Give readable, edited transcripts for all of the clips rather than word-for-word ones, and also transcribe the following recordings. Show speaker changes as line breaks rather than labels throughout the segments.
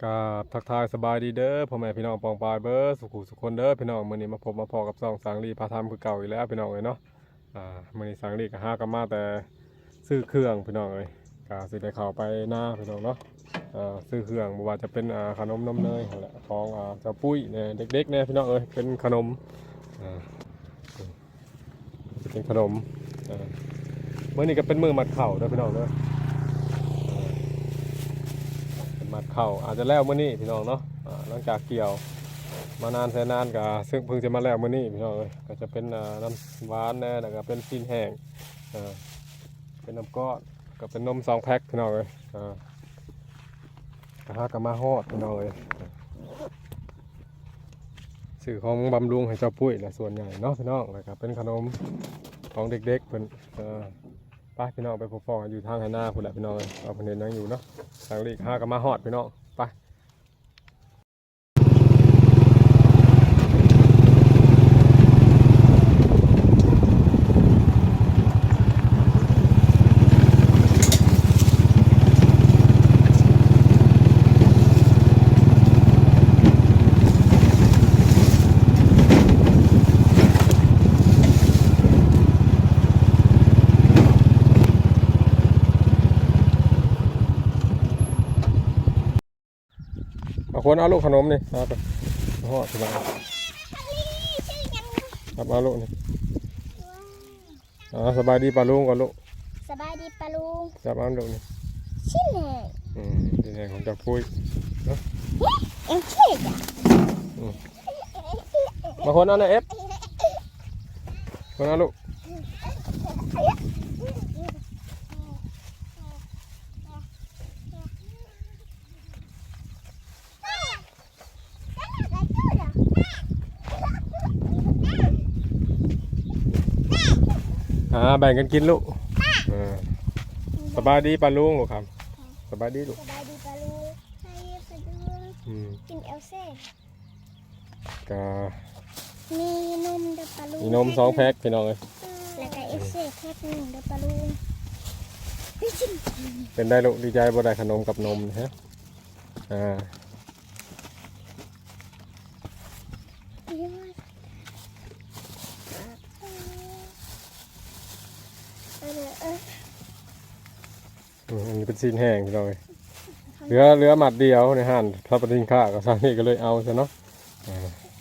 กับทักทายสบายดีเด้อพ่อแม่พี่น้องปองปายเบอร์สุขุสุขคนเด้อพี่น้องมื้อนี้มาพบมาพอกับซองสังลีพาทำคือเก่าอีกแล้วพี่น้องเอ้ยเนาะมื้อนี้สังลีก็หากันมาแต่ซื้อเครื่องพี่น้องเอ้ยก็สิได้เข้าไปหน้าพี่น้องเนาะซื้อเครื่องบ่ว่าจะเป็นขนมนมเนยนั่นแหละของเจ้าปุ้ยเนี่ยเด็กๆเนี่ยพี่น้องเอ้ยเป็นขนมอ่าจะเป็นขนมมื้อนี้ก็เป็นมื้อมัดข้าวเด้อพี่น้องเด้อ มัดเข่าอาจจะแล้วมื้อนี้พี่น้องเนาะหลังจากเกี่ยวมานานแสนนานก็ซึ่งเพิ่งจะมาแล้วมื้อนี้พี่น้องเอ้ยก็จะเป็นน้ำหวานแน่แล้วก็เป็นซีนแห้งเป็นน้ำก้อนก็เป็นนม2 แพ็คพี่น้องเอ้ยก็หากันมาฮอดพี่น้องเอ้ยสื่อของบำรุงให้เจ้าปุ้ยแหละส่วนใหญ่เนาะพี่น้องแล้วก็เป็นขนมของเด็กๆเพิ่นป้าพี่น้องไปพบกันอยู่ทางหน้าพุ่นแหละพี่น้องเอาเพิ่นเห็นยังอยู่เนาะทางลีกหากันมาฮอดพี่น้องไปเอาคนเอาลูกขนมนี่เอาไปฮอดพี่น้องครับเอาลูกนี่สบายดีป่าลุงก่อนลูก
สบายดีปะลุง
จับเอาลูกนี่
ชิ้นแหง
ชิ้นแห้งของเจ้าปุ้ยเนาะ
เอ็งเค้กอ่ะ
มาคนเอาหน่อยคนเอาลูกแบ่งกันกินลูกสบายดีป่าลุงลูกครับสบายดีลูก
สบายดีปะลุงให้ปะลุงกินเอลเซ่
ก็
มีนมเด้อปะลุง
มีนม2 แพ็คพี่น้องเลย
แล้วก็เอลเซ่แพ็ค1เด้อปะลุง
เป็นได้ลูกดีใจบ่ได้ขนมกับนมนะฮะอันนี้เป็นซีนแห้งพี่น้องเลยเหลือหมัดเดียวในห้างถ้าปฏิงค่ากับสังลีก็เลยเอาซะเนาะ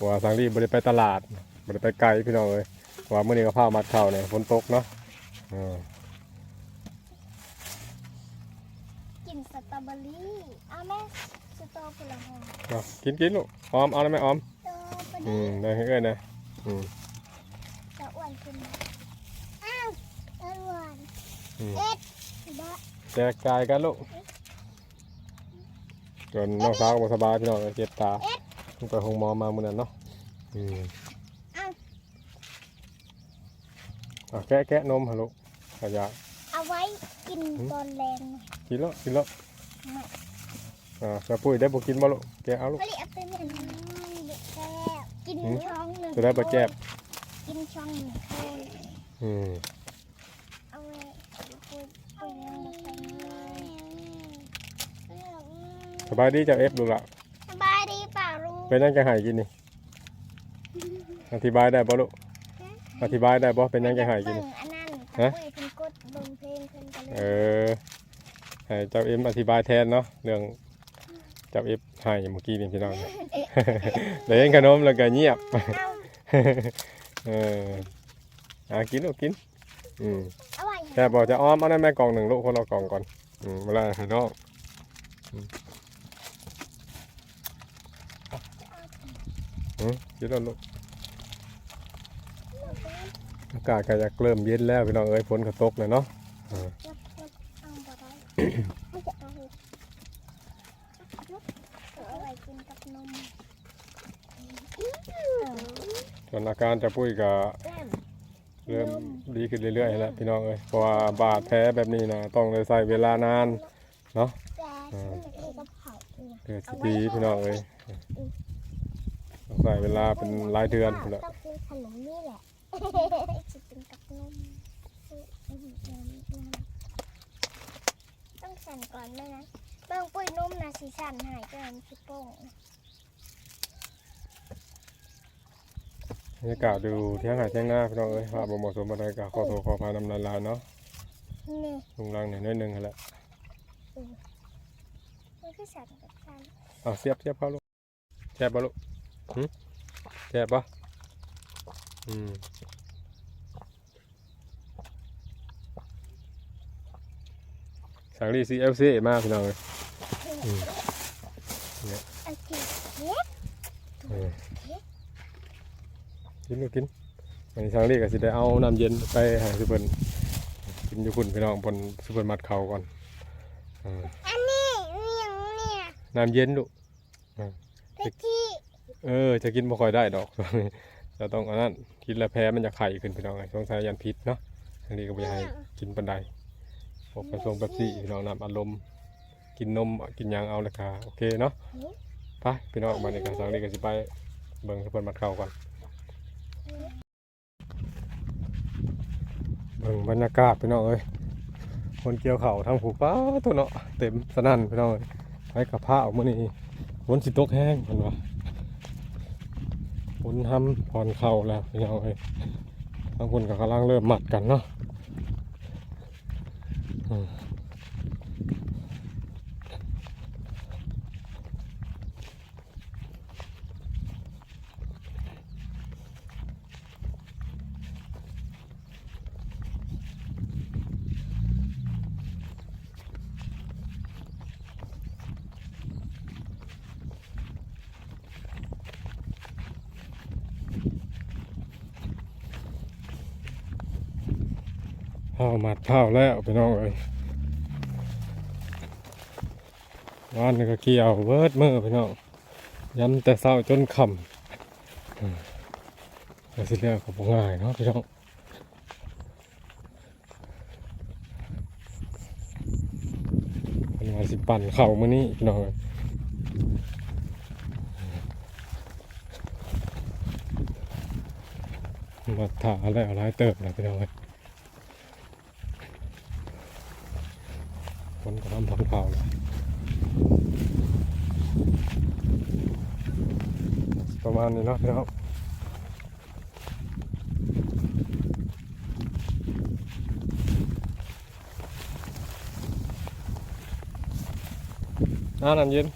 ว่าสังลีบ่ได้ไปตลาดบ่ได้ไปไกลพี่น้องเลยว่ามื้อนี้ก็พามัดข้าวเนี่ยฝนตกเนาะ
กินสตรอเบอรี่เอาแม่สตรอผลไม้
กินลูกออมเอาได้ไหมออม
สตรอเบอรี่
ได้ให้เอ้ยนะ
จะอ้วนขึ้นอ้าวอ้วนเอ็ด
แจกจ่ายกันลูกจนน้องสาวก็สบายพี่น้องเจ็บตาไปห้องหมอมามื้อนั้นเนาะแกะนมฮะลูกขยะ
เอาไว้กินตอนแรง
กินแล้วจะปุ้ยได้บ่กินบ่ลูกแกะเอาลูก
กินช่องหนึ่ง
จะได้บ่แจ็บ
กินช่องหนึ่งเอาไว้
สบายดีจ้าเอฟดูละ
สบายดีป่าลุง
เป็นยังจะหายกินนี่อธิบายได้บ่ลูกอธิบายได้บ่เป็นยังจะหายกินนี่
ฮะ
ให้เจ้าเอ็มอธิบายแทนเนาะเรื่องเจ้าเอฟหายเมื่อกี้นี่พี่น้องเลยเห็นขนมแล้วก็เงียบกินลูกกินแต่บอกจะอ้อมเอาได้แม่กล่อง1ลูกคนละกล่องก่อนเวลาให้น้องกินแล้วลูกอากาศก็จะเริ่มเย็นแล้วพี่น้องเอ้ยฝนก็ตกเลยเนาะส่วนอาการจะปุ้ยก็เริ่มดีขึ้นเรื่อยๆแล้วพี่น้องเอ้ยเพราะว่าบาดแผลแบบนี้นะต้องเลยใส่เวลานานเนาะเกิดสิดีพี่น้องเอ้ยใส่เวลาเป็นหลายเดือนแล้ว
ขนมนี่แหละจะเป็นกับนมต้องสั่นก่อนไหมนะ เบิ่งปุ้ยนุ่มนะสีสันหายเกินสิโป่ง
บรรยากาศดูเที่ยงหาเที่ยงหน้าพี่น้องเอ้ยว่าบ่เหมาะสมบ่ได้ก็ขอโทษขออภัยนำลายๆเนาะ
นี่
ลุงรังนี่น้อยหนึงหั่นแหละ
มันคือสันกับสัน
เอาเสียบเข้าลูกแซ่บบ่ลูกแซ่บบ่สังลี CFC มาพี่น้องเอ้ย
ไอ้ที่เล็ก
กินลูกกินวันนี้สังลีก็สิได้เอาน้ำเย็นไปให้ซุเพิ่นกินอยู่พุ่นพี่น้องเพิ่นซุเพิ่นมัดเข่าก่อน
อันนี้เนี่ย
น้ำเย็นลูก
ตะกี้
จะกินบ่ค่อยได้ดอก จะต้องอันนั้นกินแล้วแพ้มันจะไข้ขึ้นพี่น้องไงสงสัยยันพิษเนาะอันนี้ก็บ่อยากให้กินปานใดพวกผสมเป๊ปซี่พี่น้องน้ำอารมณ์กินนมกินหยังเอาเลยค่ะโอเคเนาะไปพี่น้องมานี่ก็สังลีก็สิไปเบิ่งเพิ่นมัดเข่าก่อนเบิ่งบรรยากาศพี่น้องเอ้ยคนเกี่ยวข้าวทางผูป้าตัวเนาะเต็มสนั่นพี่น้องเอ้ยไปกับผ้าออกมื้อนี้ฝนสิตกแห้งเพิ่นว่าฝนทำผ่อนเข่าแล้วพี่น้องเอ้ยบางคนก็กำลังเริ่มหมัดกันเนาะข้าวหมัดข้าวแล้วพี่น้องเอ้ยวันนี้ก็เกี่ยวเบิดมื้อพี่น้องยันแต่เช้าจนค่ำก็สิเลือกก็บ่ง่ายเนาะพี่น้องเป็นว่าสิปั่นข้าวมื้อนี้พี่น้องเอ้ยมาถ่าแล้วหลายเติบแล้วพี่น้องเอ้ยฝนก็ทำผ่อนเผาเลยประมาณนี้เนาะพี่น้องน้ำเย็น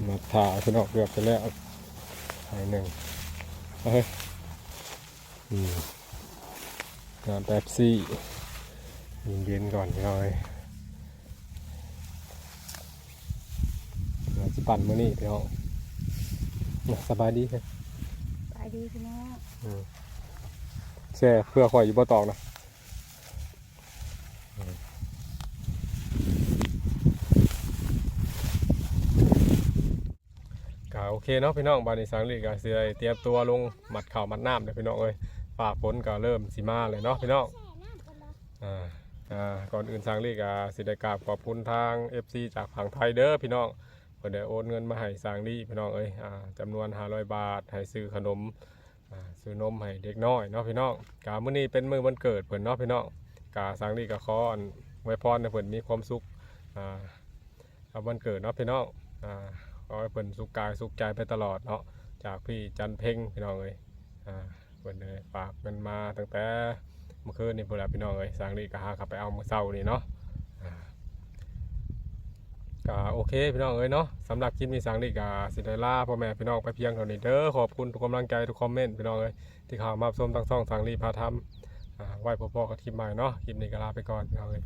มาถ่าพี่น้องเกือบไปแล้วหายหนึ่งเฮ้ยน้ำเป๊ปซี่เย็นๆก่อนพี่น้องเราจะปั่นมื้อนี้พี่น้องสบายดีครับ
ไปดีพี่น้อง
แช่เพื่อคอยอยู่บ่ตอกนะก็โอเคเนาะพี่น้องบานิสังลีก็สิได้เตรียมตัวลงมัดข้าวมัดน้ำเด้อพี่น้องเอ้ยฟ้าฝนก็เริ่มสิมาเลยเนาะพี่น้องก่อนอื่นสังลีก็สิได้กราบขอบคุณทาง FC จากฝั่งไทยเด้อพี่น้องเพิ่นได้โอนเงินมาให้สังลีพี่น้องเอ้ยจำนวน500 บาทให้ซื้อขนมซื้อนมให้เด็กน้อยเนาะพี่น้องกามื้อนี้เป็นมื้อวันเกิดเพิ่นเนาะพี่น้องกาสังลีก็ขออวยพรให้เพิ่นมีความสุขกับวันเกิดเนาะพี่น้องขอให้เพิ่นสุขกายสุขใจไปตลอดเนาะจากพี่จันเพ่งพี่น้องเอ้ยเพิ่นเลยฝากเงินมาตั้งแต่เมื่อคืนนี่พุ่นล่ะพี่น้องเอ้ยสังลีก็หากลับไปเอามื้อเช้านี่เนาะก็โอเคพี่น้องเอ้ยเนาะสำหรับคลิปนี้สังลีก็สิได้ลาพ่อแม่พี่น้องไปเพียงเท่านี้เด้อขอบคุณทุกกำลังใจทุกคอมเมนต์พี่น้องเอ้ยที่เข้ามาชมทั้งช่องสังลีพาทำไว้พบกับคลิปใหม่เนาะคลิปนี้ก็ลาไปก่อนพี่น้องเอ้ย